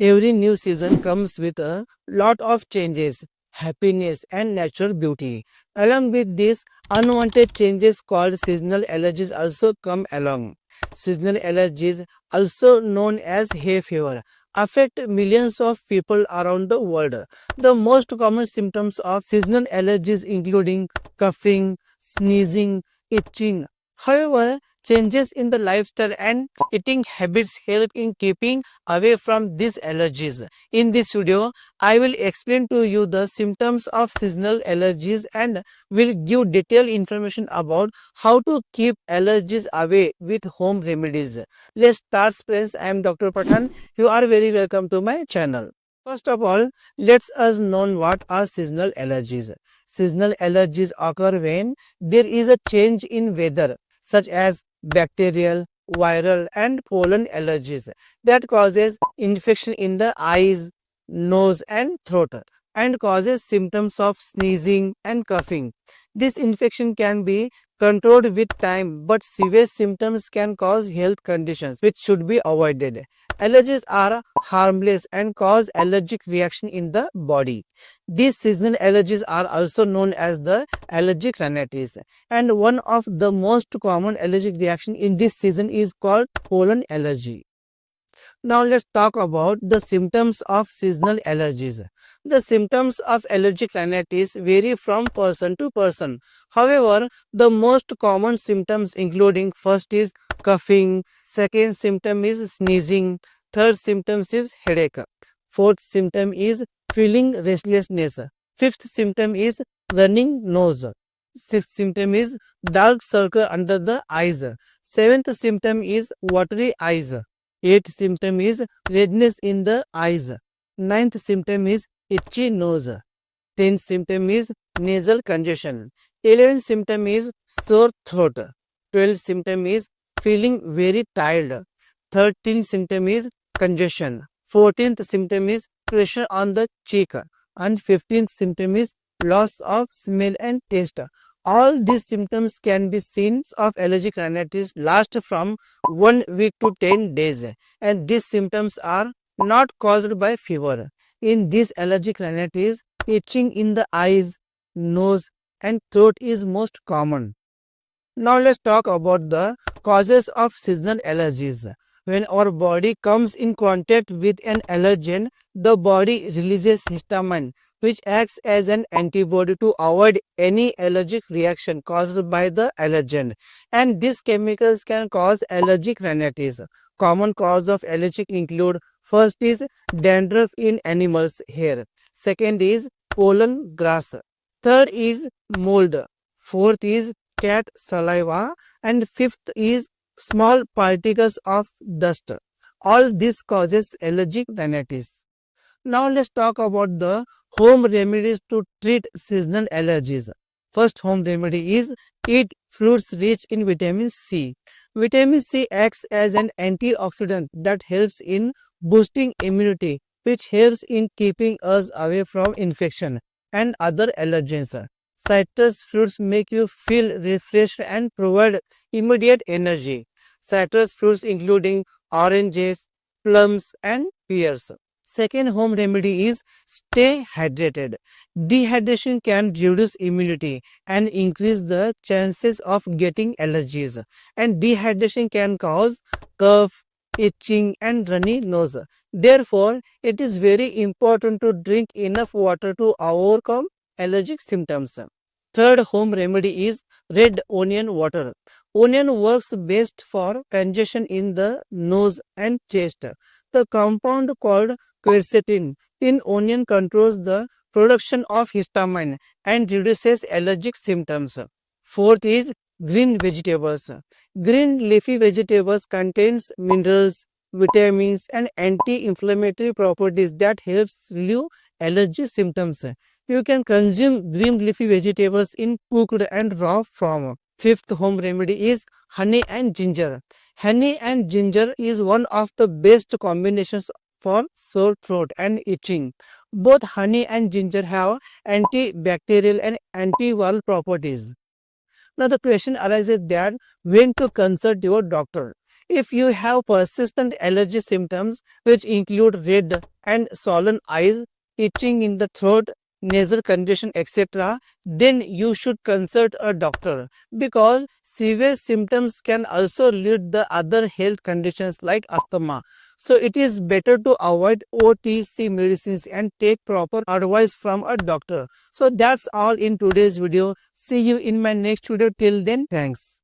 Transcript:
Every new season comes with a lot of changes, happiness, and natural beauty. Along with these unwanted changes called seasonal allergies also come along. Seasonal allergies, also known as hay fever, affect millions of people around the world. The most common symptoms of seasonal allergies including coughing, sneezing, itching. However, changes in the lifestyle and eating habits help in keeping away from these allergies. In this video, I will explain to you the symptoms of seasonal allergies and will give detailed information about how to keep allergies away with home remedies. Let's start friends. I am Dr. Pathan. You are very welcome to my channel. First of all, let's us know what are seasonal allergies. Seasonal allergies occur when there is a change in weather such as bacterial, viral and pollen allergies that causes infection in the eyes, nose and throat and causes symptoms of sneezing and coughing. This infection can be controlled with time, but severe symptoms can cause health conditions which should be avoided. Allergies are harmless and cause allergic reaction in the body. These seasonal allergies are also known as the allergic rhinitis, and one of the most common allergic reaction in this season is called pollen allergy. Now let's talk about the symptoms of seasonal allergies. The symptoms of allergic rhinitis vary from person to person. However, the most common symptoms including first is coughing, second symptom is sneezing, third symptom is headache, fourth symptom is feeling restlessness, fifth symptom is running nose, sixth symptom is dark circle under the eyes, seventh symptom is watery eyes, eighth symptom is redness in the eyes, ninth symptom is itchy nose, 10th symptom is nasal congestion, 11th symptom is sore throat, 12th symptom is feeling very tired, 13th symptom is congestion, 14th symptom is pressure on the cheek, and 15th symptom is loss of smell and taste. All these symptoms can be signs of allergic rhinitis last from 1 week to 10 days, and these symptoms are not caused by fever. In this allergic rhinitis, itching in the eyes, nose and throat is most common. Now let's talk about the causes of seasonal allergies. When our body comes in contact with an allergen, the body releases histamine, which acts as an antibody to avoid any allergic reaction caused by the allergen. And these chemicals can cause allergic rhinitis. Common cause of allergic include first is dandruff in animals' hair, second is pollen grass, third is mold, fourth is cat saliva, and fifth is small particles of dust. All this causes allergic rhinitis. Now let's talk about the home remedies to treat seasonal allergies. First home remedy is eat fruits rich in vitamin C. Vitamin C acts as an antioxidant that helps in boosting immunity, which helps in keeping us away from infection and other allergens. Citrus fruits make you feel refreshed and provide immediate energy. Citrus fruits including oranges, plums and pears. Second home remedy is stay hydrated. Dehydration can reduce immunity and increase the chances of getting allergies. And dehydration can cause cough, itching and runny nose. Therefore, it is very important to drink enough water to overcome allergic symptoms. Third home remedy is red onion water. Onion works best for congestion in the nose and chest. The compound called quercetin in onion controls the production of histamine and reduces allergic symptoms. Fourth is green vegetables. Green leafy vegetables contains minerals, vitamins and anti-inflammatory properties that helps relieve allergy symptoms. You can consume green leafy vegetables in cooked and raw form. Fifth home remedy is honey and ginger. Honey and ginger is one of the best combinations for sore throat and itching. Both honey and ginger have antibacterial and antiviral properties. Now the question arises that when to consult your doctor. If you have persistent allergy symptoms which include red and swollen eyes, itching in the throat, nasal congestion, etc., then you should consult a doctor, because severe symptoms can also lead the other health conditions like asthma. So it is better to avoid OTC medicines and take proper advice from a doctor. So that's all in today's video. See you in my next video. Till then, thanks.